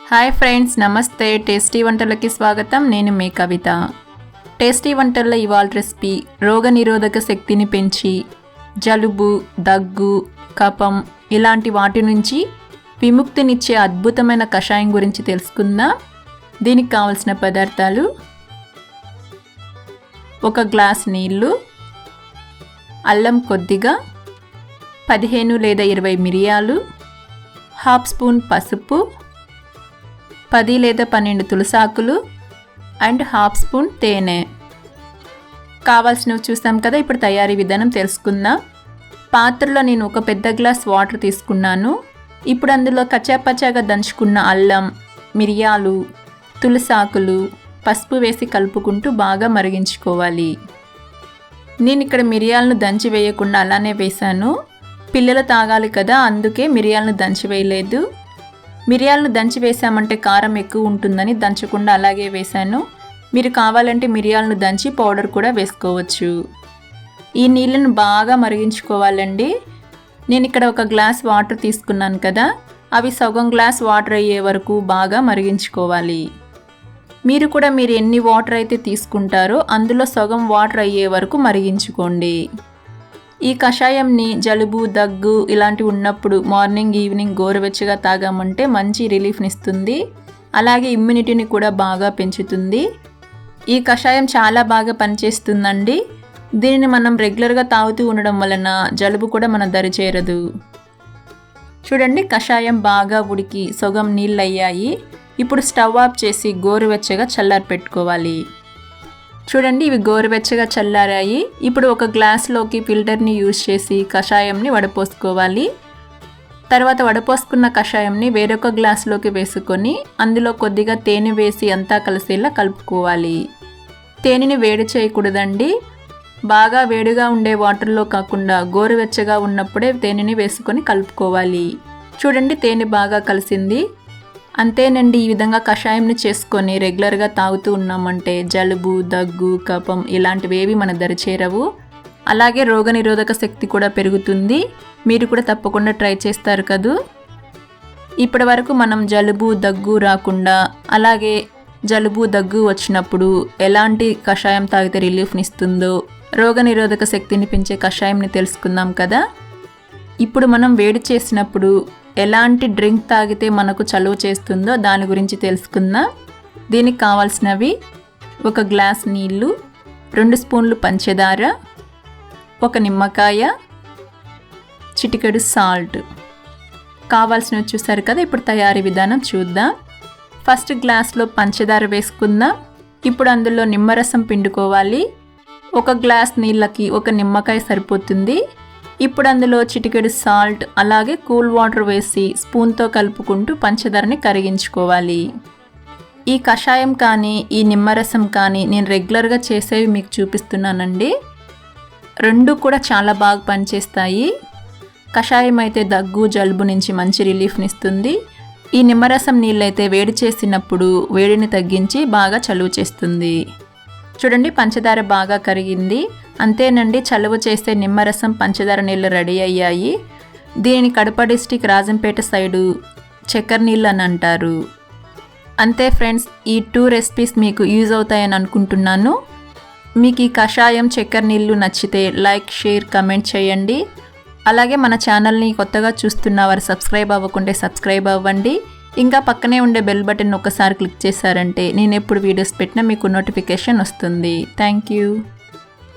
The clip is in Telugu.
హాయ్ ఫ్రెండ్స్, నమస్తే. టేస్టీ వంటలకి స్వాగతం. నేను మీ కవిత. టేస్టీ వంటల్లో ఇవాళ రెసిపీ రోగనిరోధక శక్తిని పెంచి జలుబు, దగ్గు, కఫం ఇలాంటి వాటి నుంచి విముక్తినిచ్చే అద్భుతమైన కషాయం గురించి తెలుసుకుందాం. దీనికి కావలసిన పదార్థాలు: 1 గ్లాస్ నీళ్ళు, అల్లం కొద్దిగా, 15 లేదా 20 మిరియాలు, 1/2 స్పూన్ పసుపు, 10 లేదా 12 తులసాకులు అండ్ 1/2 స్పూన్ తేనె. కావాల్సినవి చూసాం కదా. ఇప్పుడు తయారీ విధానం తెలుసుకుందాం. పాత్రలో నేను 1 పెద్ద గ్లాస్ వాటర్ తీసుకున్నాను. ఇప్పుడు అందులో కచ్చాపచ్చాగా దంచుకున్న అల్లం, మిరియాలు, తులసాకులు, పసుపు వేసి కలుపుకుంటూ బాగా మరిగించుకోవాలి. నేను ఇక్కడ మిరియాలను దంచి వేయకుండా అలానే వేశాను. పిల్లలు తాగాలి కదా, అందుకే మిరియాలను దంచి వేయలేదు. మిరియాలను దంచి వేసామంటే కారం ఎక్కువ ఉంటుందని దంచకుండా అలాగే వేశాను. మీరు కావాలంటే మిరియాలను దంచి పౌడర్ కూడా వేసుకోవచ్చు. ఈ నీళ్ళను బాగా మరిగించుకోవాలండి. నేను ఇక్కడ 1 గ్లాస్ వాటర్ తీసుకున్నాను కదా, అవి సగం గ్లాస్ వాటర్ అయ్యే వరకు బాగా మరిగించుకోవాలి. మీరు కూడా ఎన్ని వాటర్ అయితే తీసుకుంటారో అందులో సగం వాటర్ అయ్యే వరకు మరిగించుకోండి. ఈ కషాయంని జలుబు, దగ్గు ఇలాంటివి ఉన్నప్పుడు మార్నింగ్, ఈవినింగ్ గోరువెచ్చగా తాగామంటే మంచి రిలీఫ్ని ఇస్తుంది. అలాగే ఇమ్యూనిటీని కూడా బాగా పెంచుతుంది. ఈ కషాయం చాలా బాగా పనిచేస్తుందండి. దీనిని మనం రెగ్యులర్గా తాగుతూ ఉండడం వలన జలుబు కూడా మన దరి చేరదు. చూడండి, కషాయం బాగా ఉడికి సగం నీళ్ళు అయ్యాయి. ఇప్పుడు స్టవ్ ఆఫ్ చేసి గోరువెచ్చగా చల్లారి పెట్టుకోవాలి. చూడండి, ఇవి గోరువెచ్చగా చల్లారాయి. ఇప్పుడు 1 గ్లాస్లోకి ఫిల్టర్ని యూజ్ చేసి కషాయంని వడపోసుకోవాలి. తర్వాత వడపోసుకున్న కషాయంని వేరొక గ్లాస్లోకి వేసుకొని అందులో కొద్దిగా తేనె వేసి అంతా కలిసేలా కలుపుకోవాలి. తేనెని వేడి చేయకూడదండి. బాగా వేడిగా ఉండే వాటర్లో కాకుండా గోరువెచ్చగా ఉన్నప్పుడే తేనెని వేసుకొని కలుపుకోవాలి. చూడండి, తేనె బాగా కలిసింది. అంతేనండి. ఈ విధంగా కషాయంని చేసుకొని రెగ్యులర్గా తాగుతూ ఉన్నామంటే జలుబు, దగ్గు, కఫం ఇలాంటివేవి మన దరి చేరవు. అలాగే రోగనిరోధక శక్తి కూడా పెరుగుతుంది. మీరు కూడా తప్పకుండా ట్రై చేస్తారు కదూ. ఇప్పటి వరకు మనం జలుబు, దగ్గు రాకుండా, అలాగే జలుబు, దగ్గు వచ్చినప్పుడు ఎలాంటి కషాయం తాగితే రిలీఫ్ని ఇస్తుందో, రోగనిరోధక శక్తిని పెంచే కషాయంని తెలుసుకుందాం కదా. ఇప్పుడు మనం వేడి చేసినప్పుడు ఎలాంటి డ్రింక్ తాగితే మనకు చలువ చేస్తుందో దాని గురించి తెలుసుకుందాం. దీనికి కావాల్సినవి: 1 గ్లాస్ నీళ్ళు, 2 స్పూన్లు పంచదార, 1 నిమ్మకాయ, చిటికెడు సాల్ట్. కావాల్సినవి చూసారు కదా. ఇప్పుడు తయారీ విధానం చూద్దాం. ఫస్ట్ గ్లాస్లో పంచదార వేసుకుందాం. ఇప్పుడు అందులో నిమ్మరసం పిండుకోవాలి. 1 గ్లాస్ నీళ్ళకి 1 నిమ్మకాయ సరిపోతుంది. ఇప్పుడు అందులో చిటికెడు సాల్ట్, అలాగే కూల్ వాటర్ వేసి స్పూన్తో కలుపుకుంటూ పంచదారని కరిగించుకోవాలి. ఈ కషాయం కానీ ఈ నిమ్మరసం కానీ నేను రెగ్యులర్గా చేసేవి మీకు చూపిస్తున్నానండి. 2 కూడా చాలా బాగా పనిచేస్తాయి. కషాయం అయితే దగ్గు, జలుబు నుంచి మంచి రిలీఫ్ని ఇస్తుంది. ఈ నిమ్మరసం నీళ్ళైతే వేడి చేసినప్పుడు వేడిని తగ్గించి బాగా చలువ చేస్తుంది. చూడండి, పంచదార బాగా కరిగింది. అంతేనండి, చలువ చేసే నిమ్మరసం, పంచదార నీళ్ళు రెడీ అయ్యాయి. దీనిని కడప డిస్టిక్ రాజంపేట సైడు చక్కెర నీళ్ళు అని అంటారు. అంతే ఫ్రెండ్స్, ఈ 2 రెసిపీస్ మీకు యూజ్ అవుతాయని అనుకుంటున్నాను. మీకు ఈ కషాయం, చక్కెర నీళ్ళు నచ్చితే లైక్, షేర్, కమెంట్ చేయండి. అలాగే మన ఛానల్ని కొత్తగా చూస్తున్న వారు సబ్స్క్రైబ్ అవ్వకుంటే సబ్స్క్రైబ్ అవ్వండి. ఇంకా పక్కనే ఉండే బెల్ బటన్ ఒకసారి క్లిక్ చేశారంటే నేను ఎప్పుడు వీడియోస్ పెట్టినా మీకు నోటిఫికేషన్ వస్తుంది. Thank you.